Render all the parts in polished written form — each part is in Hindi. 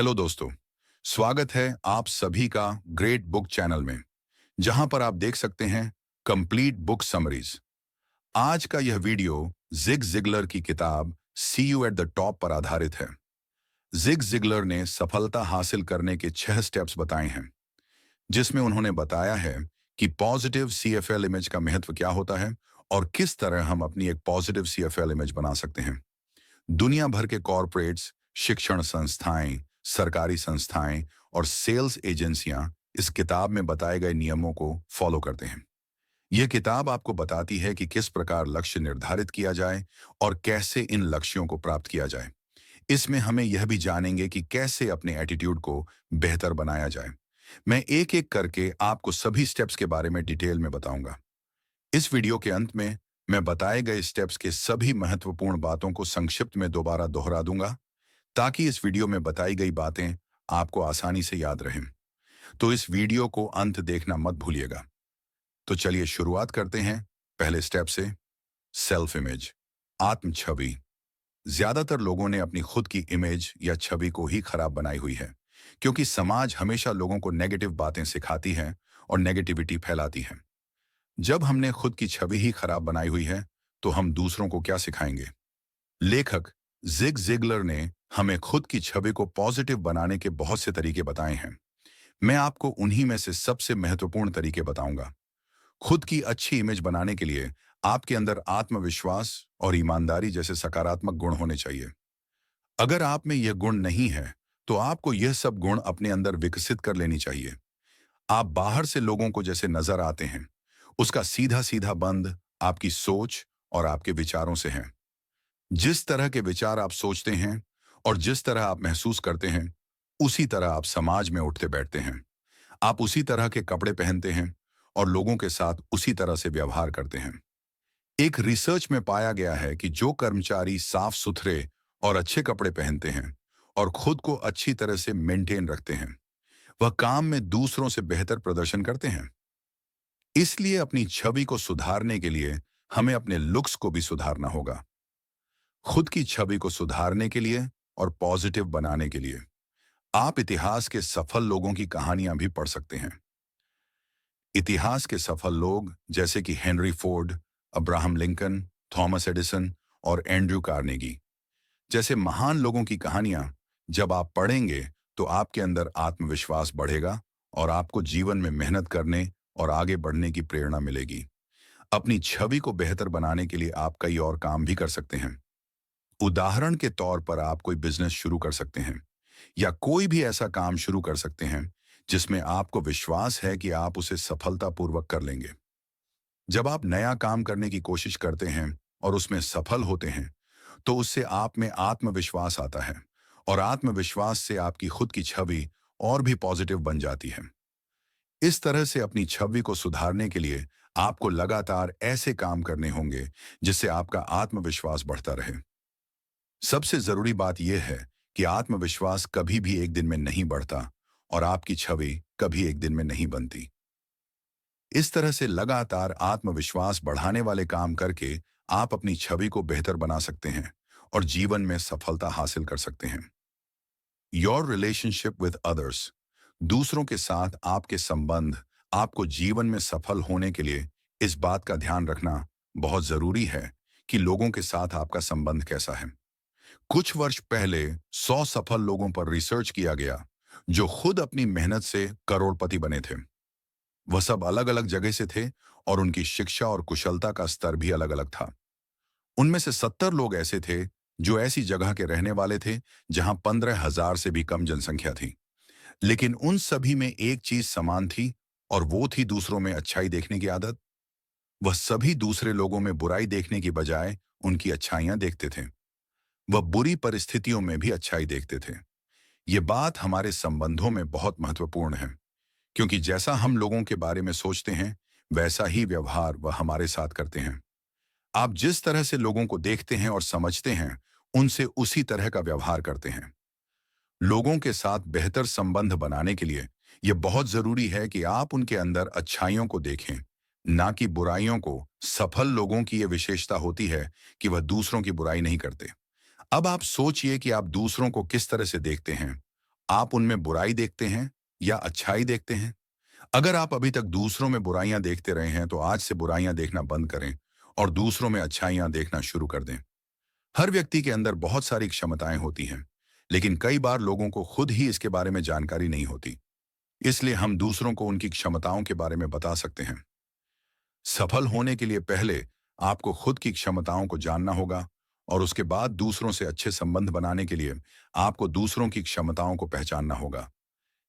हेलो दोस्तों, स्वागत है आप सभी का ग्रेट बुक चैनल में, जहां पर आप देख सकते हैं कंप्लीट बुक समरीज। आज का यह वीडियो जिग जिगलर की किताब सी यू एट द टॉप पर आधारित है। जिग जिगलर ने सफलता हासिल करने के 6 स्टेप्स बताए हैं, जिसमें उन्होंने बताया है कि पॉजिटिव सीएफएल इमेज का महत्व क्या होता है और किस तरह हम अपनी एक पॉजिटिव सीएफएल इमेज बना सकते हैं। दुनिया भर के कॉरपोरेट्स, शिक्षण संस्थाएं, सरकारी संस्थाएं और सेल्स एजेंसियां इस किताब में बताए गए नियमों को फॉलो करते हैं। यह किताब आपको बताती है कि किस प्रकार लक्ष्य निर्धारित किया जाए और कैसे इन लक्ष्यों को प्राप्त किया जाए। इसमें हमें यह भी जानेंगे कि कैसे अपने एटीट्यूड को बेहतर बनाया जाए। मैं एक एक करके आपको सभी स्टेप्स के बारे में डिटेल में बताऊंगा। इस वीडियो के अंत में मैं बताए गए स्टेप्स के सभी महत्वपूर्ण बातों को संक्षिप्त में दोबारा दोहरा दूंगा, ताकि इस वीडियो में बताई गई बातें आपको आसानी से याद रहें। तो इस वीडियो को अंत देखना मत भूलिएगा। तो चलिए शुरुआत करते हैं पहले स्टेप से। सेल्फ इमेज, आत्म छवि। ज्यादातर लोगों ने अपनी खुद की इमेज या छवि को ही खराब बनाई हुई है, क्योंकि समाज हमेशा लोगों को नेगेटिव बातें सिखाती है और नेगेटिविटी फैलाती है। जब हमने खुद की छवि ही खराब बनाई हुई है, तो हम दूसरों को क्या सिखाएंगे। लेखक जिग जिगलर ने हमें खुद की छवि को पॉजिटिव बनाने के बहुत से तरीके बताए हैं। मैं आपको उन्हीं में से सबसे महत्वपूर्ण तरीके बताऊंगा। खुद की अच्छी इमेज बनाने के लिए आपके अंदर आत्मविश्वास और ईमानदारी जैसे सकारात्मक गुण होने चाहिए। अगर आप में यह गुण नहीं है, तो आपको यह सब गुण अपने अंदर विकसित कर लेनी चाहिए। आप बाहर से लोगों को जैसे नजर आते हैं, उसका सीधा सीधा बंध आपकी सोच और आपके विचारों से है। जिस तरह के विचार आप सोचते हैं और जिस तरह आप महसूस करते हैं, उसी तरह आप समाज में उठते बैठते हैं। आप उसी तरह के कपड़े पहनते हैं और लोगों के साथ उसी तरह से व्यवहार करते हैं। एक रिसर्च में पाया गया है कि जो कर्मचारी साफ सुथरे और अच्छे कपड़े पहनते हैं और खुद को अच्छी तरह से मेंटेन रखते हैं, वह काम में दूसरों से बेहतर प्रदर्शन करते हैं। इसलिए अपनी छवि को सुधारने के लिए हमें अपने लुक्स को भी सुधारना होगा। खुद की छवि को सुधारने के लिए और पॉजिटिव बनाने के लिए आप इतिहास के सफल लोगों की कहानियां भी पढ़ सकते हैं। इतिहास के सफल लोग जैसे कि Henry Ford, Abraham Lincoln, Thomas Edison और एंड्रयू कार्नेगी जैसे महान लोगों की कहानियां जब आप पढ़ेंगे, तो आपके अंदर आत्मविश्वास बढ़ेगा और आपको जीवन में मेहनत करने और आगे बढ़ने की प्रेरणा मिलेगी। अपनी छवि को बेहतर बनाने के लिए आप कई और काम भी कर सकते हैं। उदाहरण के तौर पर आप कोई बिजनेस शुरू कर सकते हैं या कोई भी ऐसा काम शुरू कर सकते हैं जिसमें आपको विश्वास है कि आप उसे सफलतापूर्वक कर लेंगे। जब आप नया काम करने की कोशिश करते हैं और उसमें सफल होते हैं, तो उससे आप में आत्मविश्वास आता है और आत्मविश्वास से आपकी खुद की छवि और भी पॉजिटिव बन जाती है। इस तरह से अपनी छवि को सुधारने के लिए आपको लगातार ऐसे काम करने होंगे जिससे आपका आत्मविश्वास बढ़ता रहे। सबसे जरूरी बात यह है कि आत्मविश्वास कभी भी एक दिन में नहीं बढ़ता और आपकी छवि कभी एक दिन में नहीं बनती। इस तरह से लगातार आत्मविश्वास बढ़ाने वाले काम करके आप अपनी छवि को बेहतर बना सकते हैं और जीवन में सफलता हासिल कर सकते हैं। योर रिलेशनशिप विद अदर्स, दूसरों के साथ आपके संबंध आपको जीवन में सफल होने के लिए इस बात का ध्यान रखना बहुत जरूरी है कि लोगों के साथ आपका संबंध कैसा है। कुछ वर्ष पहले 100 सफल लोगों पर रिसर्च किया गया जो खुद अपनी मेहनत से करोड़पति बने थे। वह सब अलग अलग जगह से थे और उनकी शिक्षा और कुशलता का स्तर भी अलग अलग था। उनमें से 70 लोग ऐसे थे जो ऐसी जगह के रहने वाले थे जहां 15,000 से भी कम जनसंख्या थी। लेकिन उन सभी में एक चीज समान थी और वो थी दूसरों में अच्छाई देखने की आदत। वह सभी दूसरे लोगों में बुराई देखने की बजाय उनकी अच्छाइयां देखते थे। वह बुरी परिस्थितियों में भी अच्छाई देखते थे। ये बात हमारे संबंधों में बहुत महत्वपूर्ण है, क्योंकि जैसा हम लोगों के बारे में सोचते हैं, वैसा ही व्यवहार वह हमारे साथ करते हैं। आप जिस तरह से लोगों को देखते हैं और समझते हैं, उनसे उसी तरह का व्यवहार करते हैं। लोगों के साथ बेहतर संबंध बनाने के लिए यह बहुत जरूरी है कि आप उनके अंदर अच्छाइयों को देखें, ना कि बुराइयों को। सफल लोगों की यह विशेषता होती है कि वह दूसरों की बुराई नहीं करते। अब आप सोचिए कि आप दूसरों को किस तरह से देखते हैं। आप उनमें बुराई देखते हैं या अच्छाई देखते हैं? अगर आप अभी तक दूसरों में बुराइयां देखते रहे हैं तो आज से बुराइयां देखना बंद करें और दूसरों में अच्छाइयां देखना शुरू कर दें। हर व्यक्ति के अंदर बहुत सारी क्षमताएं होती हैं, लेकिन कई बार लोगों को खुद ही इसके बारे में जानकारी नहीं होती। इसलिए हम दूसरों को उनकी क्षमताओं के बारे में बता सकते हैं। सफल होने के लिए पहले आपको खुद की क्षमताओं को जानना होगा और उसके बाद दूसरों से अच्छे संबंध बनाने के लिए आपको दूसरों की क्षमताओं को पहचानना होगा।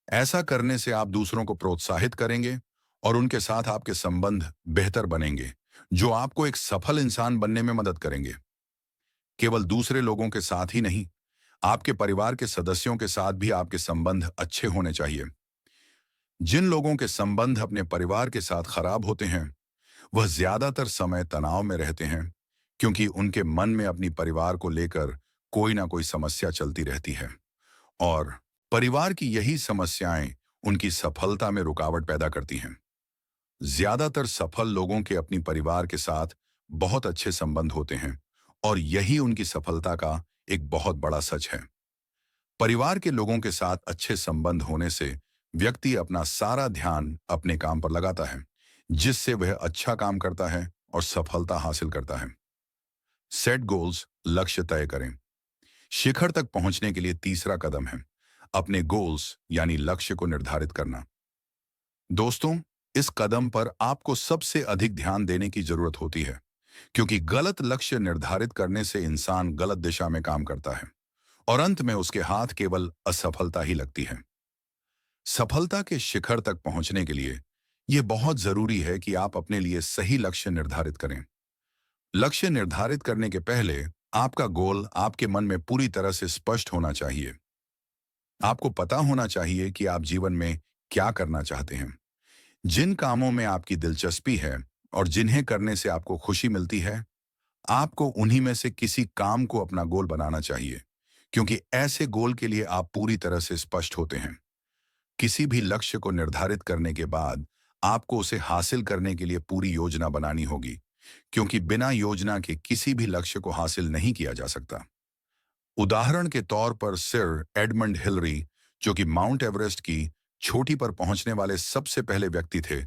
ऐसा करने से आप दूसरों को प्रोत्साहित करेंगे और उनके साथ आपके संबंध बेहतर बनेंगे, जो आपको एक सफल इंसान बनने में मदद करेंगे। केवल दूसरे लोगों के साथ ही नहीं, आपके परिवार के सदस्यों के साथ भी आपके संबंध अच्छे होने चाहिए। जिन लोगों के संबंध अपने परिवार के साथ खराब होते हैं, वह ज्यादातर समय तनाव में रहते हैं, क्योंकि उनके मन में अपनी परिवार को लेकर कोई ना कोई समस्या चलती रहती है और परिवार की यही समस्याएं उनकी सफलता में रुकावट पैदा करती हैं। ज्यादातर सफल लोगों के अपनी परिवार के साथ बहुत अच्छे संबंध होते हैं और यही उनकी सफलता का एक बहुत बड़ा सच है। परिवार के लोगों के साथ अच्छे संबंध होने से व्यक्ति अपना सारा ध्यान अपने काम पर लगाता है, जिससे वह अच्छा काम करता है और सफलता हासिल करता है। सेट गोल्स, लक्ष्य तय करें। शिखर तक पहुंचने के लिए तीसरा कदम है अपने गोल्स यानी लक्ष्य को निर्धारित करना। दोस्तों, इस कदम पर आपको सबसे अधिक ध्यान देने की जरूरत होती है, क्योंकि गलत लक्ष्य निर्धारित करने से इंसान गलत दिशा में काम करता है और अंत में उसके हाथ केवल असफलता ही लगती है। सफलता के शिखर तक पहुंचने के लिए यह बहुत जरूरी है कि आप अपने लिए सही लक्ष्य निर्धारित करें। लक्ष्य निर्धारित करने के पहले आपका गोल आपके मन में पूरी तरह से स्पष्ट होना चाहिए। आपको पता होना चाहिए कि आप जीवन में क्या करना चाहते हैं, जिन कामों में आपकी दिलचस्पी है और जिन्हें करने से आपको खुशी मिलती है। आपको उन्हीं में से किसी काम को अपना गोल बनाना चाहिए, क्योंकि ऐसे गोल के लिए आप पूरी तरह से स्पष्ट होते हैं। किसी भी लक्ष्य को निर्धारित करने के बाद आपको उसे हासिल करने के लिए पूरी योजना बनानी होगी, क्योंकि बिना योजना के किसी भी लक्ष्य को हासिल नहीं किया जा सकता। उदाहरण के तौर पर सर एडमंड हिलरी, जो कि माउंट एवरेस्ट की चोटी पर पहुंचने वाले सबसे पहले व्यक्ति थे,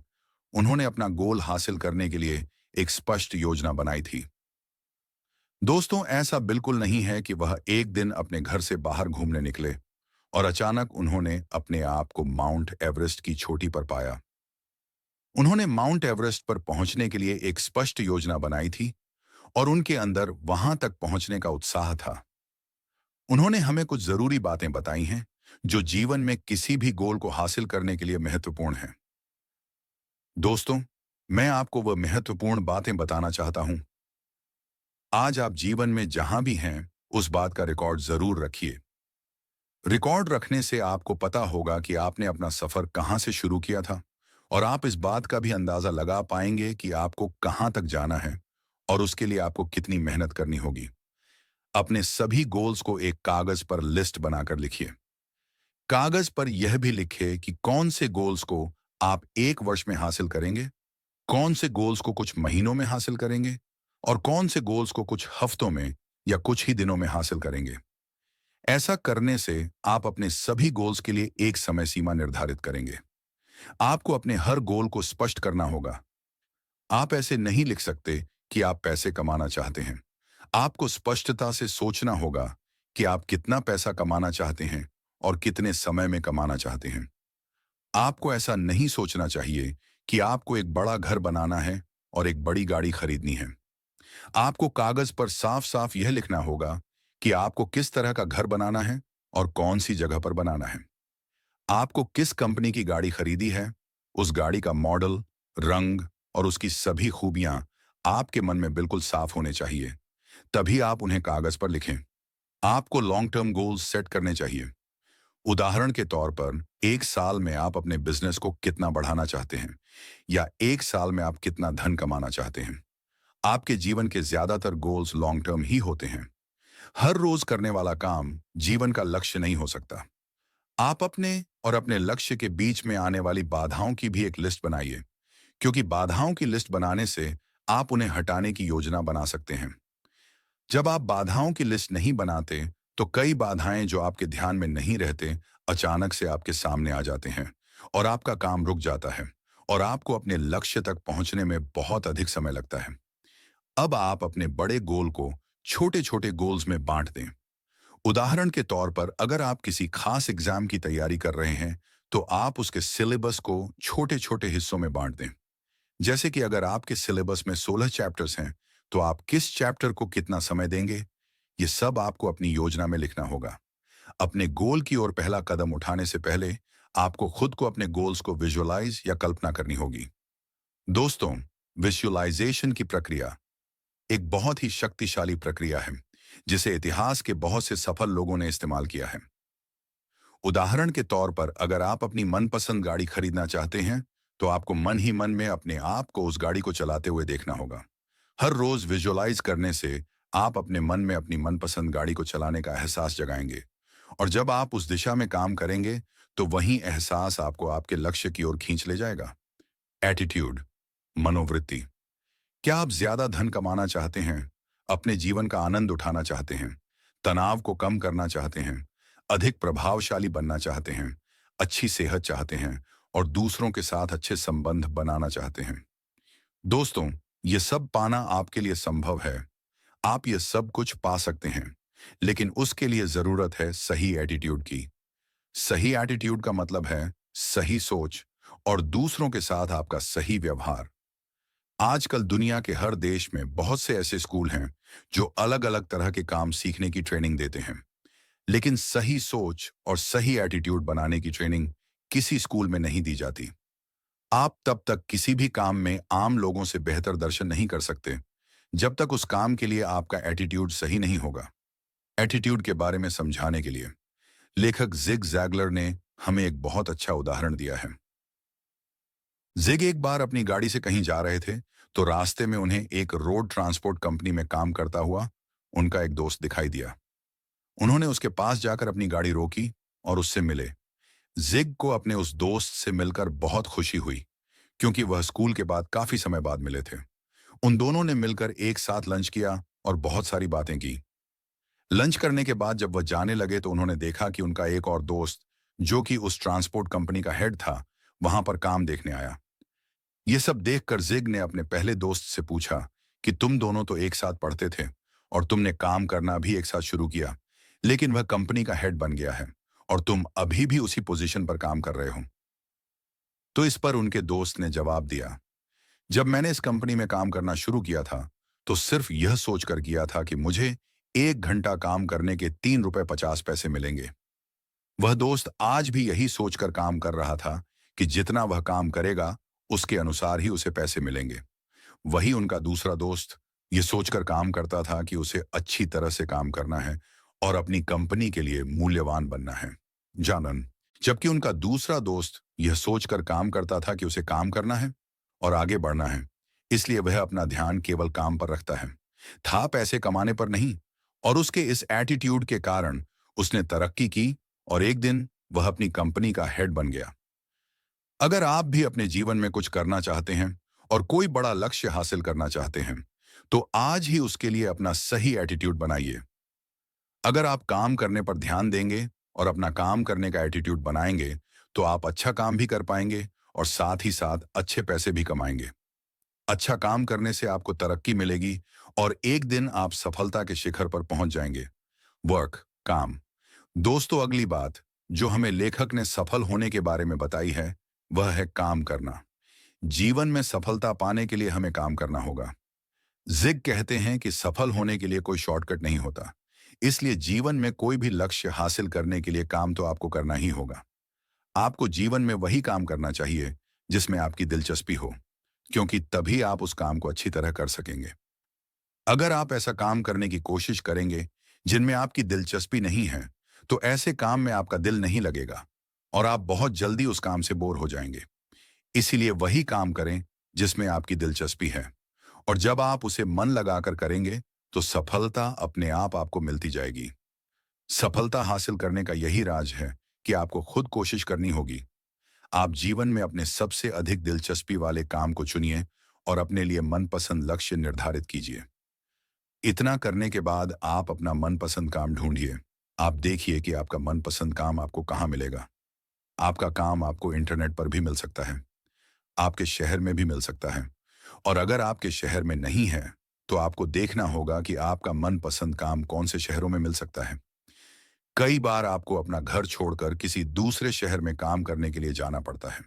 उन्होंने अपना गोल हासिल करने के लिए एक स्पष्ट योजना बनाई थी। दोस्तों, ऐसा बिल्कुल नहीं है कि वह एक दिन अपने घर से बाहर घूमने निकले और अचानक उन्होंने अपने आप को माउंट एवरेस्ट की चोटी पर पाया। उन्होंने माउंट एवरेस्ट पर पहुंचने के लिए एक स्पष्ट योजना बनाई थी और उनके अंदर वहां तक पहुंचने का उत्साह था। उन्होंने हमें कुछ जरूरी बातें बताई हैं जो जीवन में किसी भी गोल को हासिल करने के लिए महत्वपूर्ण हैं। दोस्तों, मैं आपको वह महत्वपूर्ण बातें बताना चाहता हूं। आज आप जीवन में जहां भी हैं, उस बात का रिकॉर्ड जरूर रखिए। रिकॉर्ड रखने से आपको पता होगा कि आपने अपना सफर कहां से शुरू किया था और आप इस बात का भी अंदाजा लगा पाएंगे कि आपको कहां तक जाना है और उसके लिए आपको कितनी मेहनत करनी होगी। अपने सभी गोल्स को एक कागज पर लिस्ट बनाकर लिखिए। कागज पर यह भी लिखिए कि कौन से गोल्स को आप एक वर्ष में हासिल करेंगे, कौन से गोल्स को कुछ महीनों में हासिल करेंगे और कौन से गोल्स को कुछ हफ्तों में या कुछ ही दिनों में हासिल करेंगे। ऐसा करने से आप अपने सभी गोल्स के लिए एक समय सीमा निर्धारित करेंगे। आपको अपने हर गोल को स्पष्ट करना होगा। आप ऐसे नहीं लिख सकते कि आप पैसे कमाना चाहते हैं। आपको स्पष्टता से सोचना होगा कि आप कितना पैसा कमाना चाहते हैं और कितने समय में कमाना चाहते हैं। आपको ऐसा नहीं सोचना चाहिए कि आपको एक बड़ा घर बनाना है और एक बड़ी गाड़ी खरीदनी है। आपको कागज पर साफ साफ यह लिखना होगा कि आपको किस तरह का घर बनाना है और कौन सी जगह पर बनाना है। आपको किस कंपनी की गाड़ी खरीदी है, उस गाड़ी का मॉडल, रंग और उसकी सभी खूबियां आपके मन में बिल्कुल साफ होने चाहिए। तभी आप उन्हें कागज पर लिखें। आपको लॉन्ग टर्म गोल्स सेट करने चाहिए। उदाहरण के तौर पर एक साल में आप अपने बिजनेस को कितना बढ़ाना चाहते हैं या एक साल में आप कितना धन कमाना चाहते हैं। आपके जीवन के ज्यादातर गोल्स लॉन्ग टर्म ही होते हैं। हर रोज करने वाला काम जीवन का लक्ष्य नहीं हो सकता। आप अपने और अपने लक्ष्य के बीच में आने वाली बाधाओं की भी एक लिस्ट बनाइए, क्योंकि बाधाओं की लिस्ट बनाने से आप उन्हें हटाने की योजना बना सकते हैं। जब आप बाधाओं की लिस्ट नहीं बनाते, तो कई बाधाएं जो आपके ध्यान में नहीं रहते अचानक से आपके सामने आ जाते हैं और आपका काम रुक जाता है और आपको अपने लक्ष्य तक पहुंचने में बहुत अधिक समय लगता है। अब आप अपने बड़े गोल को छोटे छोटे गोल्स में बांट दें। उदाहरण के तौर पर अगर आप किसी खास एग्जाम की तैयारी कर रहे हैं तो आप उसके सिलेबस को छोटे छोटे हिस्सों में बांट दें। जैसे कि अगर आपके सिलेबस में 16 चैप्टर्स हैं तो आप किस चैप्टर को कितना समय देंगे, ये सब आपको अपनी योजना में लिखना होगा। अपने गोल की ओर पहला कदम उठाने से पहले आपको खुद को अपने गोल्स को विजुअलाइज या कल्पना करनी होगी। दोस्तों, विजुअलाइजेशन की प्रक्रिया एक बहुत ही शक्तिशाली प्रक्रिया है जिसे इतिहास के बहुत से सफल लोगों ने इस्तेमाल किया है। उदाहरण के तौर पर अगर आप अपनी मनपसंद गाड़ी खरीदना चाहते हैं तो आपको मन ही मन में अपने आप को उस गाड़ी को चलाते हुए देखना होगा। हर रोज विजुअलाइज करने से आप अपने मन में अपनी मनपसंद गाड़ी को चलाने का एहसास जगाएंगे और जब आप उस दिशा में काम करेंगे तो वही एहसास आपको आपके लक्ष्य की ओर खींच ले जाएगा। एटीट्यूड, मनोवृत्ति। क्या आप ज्यादा धन कमाना चाहते हैं, अपने जीवन का आनंद उठाना चाहते हैं, तनाव को कम करना चाहते हैं, अधिक प्रभावशाली बनना चाहते हैं, अच्छी सेहत चाहते हैं और दूसरों के साथ अच्छे संबंध बनाना चाहते हैं? दोस्तों, ये सब पाना आपके लिए संभव है। आप ये सब कुछ पा सकते हैं, लेकिन उसके लिए जरूरत है सही एटीट्यूड की। सही एटीट्यूड का मतलब है सही सोच और दूसरों के साथ आपका सही व्यवहार। आजकल दुनिया के हर देश में बहुत से ऐसे स्कूल हैं जो अलग अलग तरह के काम सीखने की ट्रेनिंग देते हैं, लेकिन सही सोच और सही एटीट्यूड बनाने की ट्रेनिंग किसी स्कूल में नहीं दी जाती। आप तब तक किसी भी काम में आम लोगों से बेहतर दर्शन नहीं कर सकते जब तक उस काम के लिए आपका एटीट्यूड सही नहीं होगा। एटीट्यूड के बारे में समझाने के लिए लेखक जिग जैगलर ने हमें एक बहुत अच्छा उदाहरण दिया है। जिग एक बार अपनी गाड़ी से कहीं जा रहे थे तो रास्ते में उन्हें एक रोड ट्रांसपोर्ट कंपनी में काम करता हुआ उनका एक दोस्त दिखाई दिया। उन्होंने उसके पास जाकर अपनी गाड़ी रोकी और उससे मिले। जिग को अपने उस दोस्त से मिलकर बहुत खुशी हुई क्योंकि वह स्कूल के बाद काफी समय बाद मिले थे। उन दोनों ने मिलकर एक साथ लंच किया और बहुत सारी बातें की। लंच करने के बाद जब वह जाने लगे तो उन्होंने देखा कि उनका एक और दोस्त जो कि उस ट्रांसपोर्ट कंपनी का हेड था वहां पर काम देखने आया। ये सब देखकर जिग ने अपने पहले दोस्त से पूछा कि तुम दोनों तो एक साथ पढ़ते थे और तुमने काम करना भी एक साथ शुरू किया, लेकिन वह कंपनी का हेड बन गया है और तुम अभी भी उसी पोजीशन पर काम कर रहे हो। तो इस पर उनके दोस्त ने जवाब दिया, जब मैंने इस कंपनी में काम करना शुरू किया था तो सिर्फ यह सोचकर किया था कि मुझे 1 घंटा काम करने के 3 रुपए 50 पैसे मिलेंगे। वह दोस्त आज भी यही सोचकर काम कर रहा था कि जितना वह काम करेगा उसके अनुसार ही उसे पैसे मिलेंगे। वही उनका दूसरा दोस्त ये सोचकर काम करता था कि उसे अच्छी तरह से काम करना है और अपनी कंपनी के लिए मूल्यवान बनना है, जानन। जबकि उनका दूसरा दोस्त यह सोचकर काम करता था कि उसे काम करना है और आगे बढ़ना है, इसलिए वह अपना ध्यान केवल काम पर रखता है, था पैसे कमाने पर नहीं। और उसके इस एटीट्यूड के कारण उसने तरक्की की और एक दिन वह अपनी कंपनी का हेड बन गया। अगर आप भी अपने जीवन में कुछ करना चाहते हैं और कोई बड़ा लक्ष्य हासिल करना चाहते हैं तो आज ही उसके लिए अपना सही एटीट्यूड बनाइए। अगर आप काम करने पर ध्यान देंगे और अपना काम करने का एटीट्यूड बनाएंगे तो आप अच्छा काम भी कर पाएंगे और साथ ही साथ अच्छे पैसे भी कमाएंगे। अच्छा काम करने से आपको तरक्की मिलेगी और एक दिन आप सफलता के शिखर पर पहुंच जाएंगे। वर्क, काम। दोस्तों, अगली बात जो हमें लेखक ने सफल होने के बारे में बताई है वह है काम करना। जीवन में सफलता पाने के लिए हमें काम करना होगा। जिग कहते हैं कि सफल होने के लिए कोई शॉर्टकट नहीं होता, इसलिए जीवन में कोई भी लक्ष्य हासिल करने के लिए काम तो आपको करना ही होगा। आपको जीवन में वही काम करना चाहिए जिसमें आपकी दिलचस्पी हो, क्योंकि तभी आप उस काम को अच्छी तरह कर सकेंगे। अगर आप ऐसा काम करने की कोशिश करेंगे जिनमें आपकी दिलचस्पी नहीं है तो ऐसे काम में आपका दिल नहीं लगेगा और आप बहुत जल्दी उस काम से बोर हो जाएंगे। इसीलिए वही काम करें जिसमें आपकी दिलचस्पी है और जब आप उसे मन लगाकर करेंगे तो सफलता अपने आप आपको मिलती जाएगी। सफलता हासिल करने का यही राज है कि आपको खुद कोशिश करनी होगी। आप जीवन में अपने सबसे अधिक दिलचस्पी वाले काम को चुनिए और अपने लिए मनपसंद लक्ष्य निर्धारित कीजिए। इतना करने के बाद आप अपना मनपसंद काम ढूंढिए। आप देखिए कि आपका मनपसंद काम आपको कहाँ मिलेगा। आपका काम आपको इंटरनेट पर भी मिल सकता है, आपके शहर में भी मिल सकता है। और अगर आपके शहर में नहीं है, तो आपको देखना होगा कि आपका मनपसंद काम कौन से शहरों में मिल सकता है। कई बार आपको अपना घर छोड़कर किसी दूसरे शहर में काम करने के लिए जाना पड़ता है।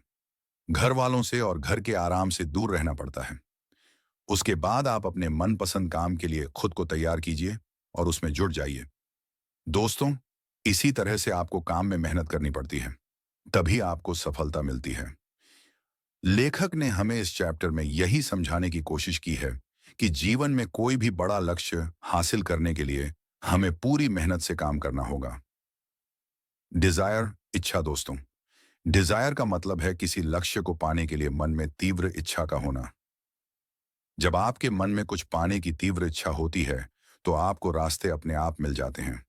घर वालों से और घर के आराम से दूर रहना पड़ता है। उसके बाद आप अपने मनपसंद काम के लिए खुद को तैयार कीजिए और उसमें जुट जाइए। दोस्तों, इसी तरह से आपको काम में मेहनत करनी पड़ती है, तभी आपको सफलता मिलती है। लेखक ने हमें इस चैप्टर में यही समझाने की कोशिश की है कि जीवन में कोई भी बड़ा लक्ष्य हासिल करने के लिए हमें पूरी मेहनत से काम करना होगा। डिजायर, इच्छा। दोस्तों, डिजायर का मतलब है किसी लक्ष्य को पाने के लिए मन में तीव्र इच्छा का होना। जब आपके मन में कुछ पाने की तीव्र इच्छा होती है, तो आपको रास्ते अपने आप मिल जाते हैं।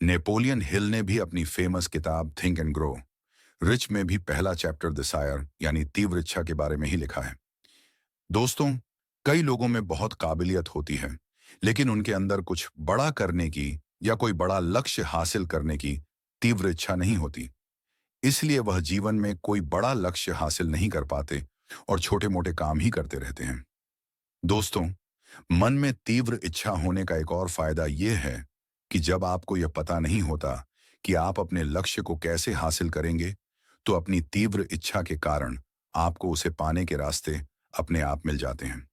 नेपोलियन हिल ने भी अपनी फेमस किताब थिंक एंड ग्रो रिच में भी पहला चैप्टर डिजायर यानी तीव्र इच्छा के बारे में ही लिखा है। दोस्तों, कई लोगों में बहुत काबिलियत होती है, लेकिन उनके अंदर कुछ बड़ा करने की या कोई बड़ा लक्ष्य हासिल करने की तीव्र इच्छा नहीं होती। इसलिए वह जीवन में कोई बड़ा लक्ष्य हासिल नहीं कर पाते और छोटे मोटे काम ही करते रहते हैं। दोस्तों, मन में तीव्र इच्छा होने का एक और फायदा यह है कि जब आपको यह पता नहीं होता कि आप अपने लक्ष्य को कैसे हासिल करेंगे, तो अपनी तीव्र इच्छा के कारण आपको उसे पाने के रास्ते अपने आप मिल जाते हैं।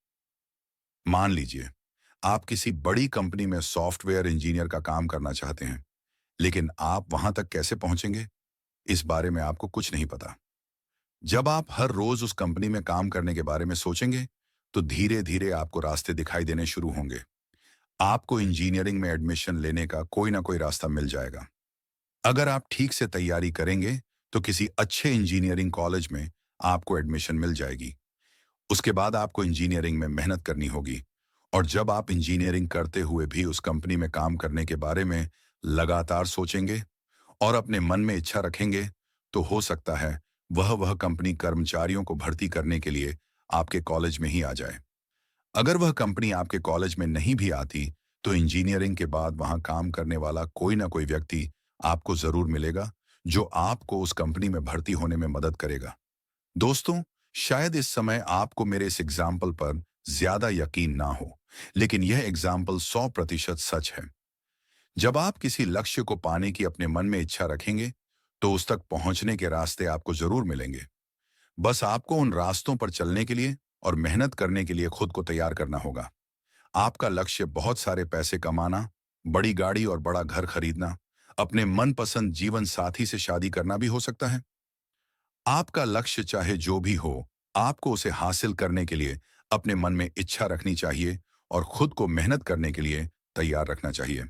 मान लीजिए, आप किसी बड़ी कंपनी में सॉफ्टवेयर इंजीनियर का काम करना चाहते हैं, लेकिन आप वहां तक कैसे पहुंचेंगे, इस बारे में आपको कुछ नहीं पता। जब आप हर रोज उस कंपनी में काम करने के बारे में सोचेंगे, तो धीरे धीरे आपको रास्ते दिखाई देने शुरू होंगे। आपको इंजीनियरिंग में एडमिशन लेने का कोई ना कोई रास्ता मिल जाएगा। अगर आप ठीक से तैयारी करेंगे, तो किसी अच्छे इंजीनियरिंग कॉलेज में आपको एडमिशन मिल जाएगी। उसके बाद आपको इंजीनियरिंग में मेहनत करनी होगी, और जब आप इंजीनियरिंग करते हुए भी उस कंपनी में काम करने के बारे में लगातार सोचेंगे और अपने मन में इच्छा रखेंगे, तो हो सकता है वह कंपनी कर्मचारियों को भर्ती करने के लिए आपके कॉलेज में ही आ जाए। अगर वह कंपनी आपके कॉलेज में नहीं भी आती, तो इंजीनियरिंग के बाद वहां काम करने वाला कोई ना कोई व्यक्ति आपको जरूर मिलेगा, जो आपको उस कंपनी में भर्ती होने में मदद करेगा। दोस्तों, शायद इस समय आपको मेरे इस एग्जाम्पल पर ज्यादा यकीन ना हो, लेकिन यह एग्जाम्पल 100% सच है। जब आप किसी लक्ष्य को पाने की अपने मन में इच्छा रखेंगे, तो उस तक पहुंचने के रास्ते आपको जरूर मिलेंगे। बस आपको उन रास्तों पर चलने के लिए और मेहनत करने के लिए खुद को तैयार करना होगा। आपका लक्ष्य बहुत सारे पैसे कमाना, बड़ी गाड़ी और बड़ा घर खरीदना, अपने मनपसंद जीवन साथी से शादी करना भी हो सकता है। आपका लक्ष्य चाहे जो भी हो, आपको उसे हासिल करने के लिए अपने मन में इच्छा रखनी चाहिए और खुद को मेहनत करने के लिए तैयार रखना चाहिए।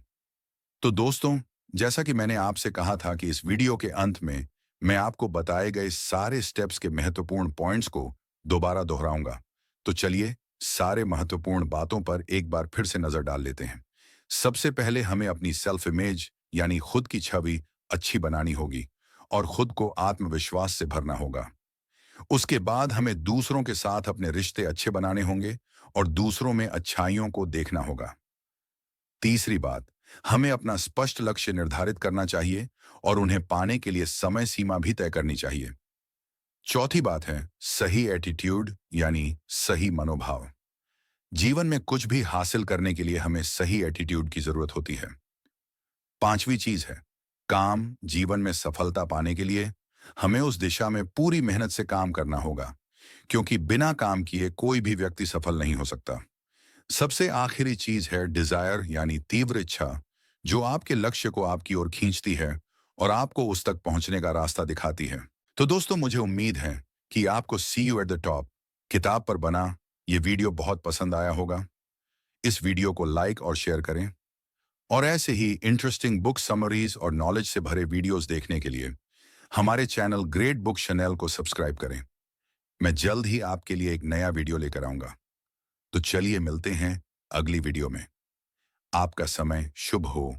तो दोस्तों, जैसा कि मैंने आपसे कहा था कि इस वीडियो के अंत में मैं आपको बताए गए सारे स्टेप्स के महत्वपूर्ण पॉइंट्स को दोबारा दोहराऊंगा। तो चलिए, सारे महत्वपूर्ण बातों पर एक बार फिर से नजर डाल लेते हैं। सबसे पहले हमें अपनी सेल्फ इमेज यानी खुद की छवि अच्छी बनानी होगी और खुद को आत्मविश्वास से भरना होगा। उसके बाद हमें दूसरों के साथ अपने रिश्ते अच्छे बनाने होंगे और दूसरों में अच्छाइयों को देखना होगा। तीसरी बात, हमें अपना स्पष्ट लक्ष्य निर्धारित करना चाहिए और उन्हें पाने के लिए समय सीमा भी तय करनी चाहिए। चौथी बात है सही एटीट्यूड यानी सही मनोभाव। जीवन में कुछ भी हासिल करने के लिए हमें सही एटीट्यूड की जरूरत होती है। पांचवी चीज है काम। जीवन में सफलता पाने के लिए हमें उस दिशा में पूरी मेहनत से काम करना होगा, क्योंकि बिना काम किए कोई भी व्यक्ति सफल नहीं हो सकता। सबसे आखिरी चीज है डिजायर यानी तीव्र इच्छा, जो आपके लक्ष्य को आपकी ओर खींचती है और आपको उस तक पहुंचने का रास्ता दिखाती है। तो दोस्तों, मुझे उम्मीद है कि आपको सी यू एट द टॉप किताब पर बना ये वीडियो बहुत पसंद आया होगा। इस वीडियो को लाइक और शेयर करें, और ऐसे ही इंटरेस्टिंग बुक समरीज और नॉलेज से भरे वीडियोस देखने के लिए हमारे चैनल ग्रेट बुक चैनल को सब्सक्राइब करें। मैं जल्द ही आपके लिए एक नया वीडियो लेकर आऊंगा। तो चलिए मिलते हैं अगली वीडियो में। आपका समय शुभ हो।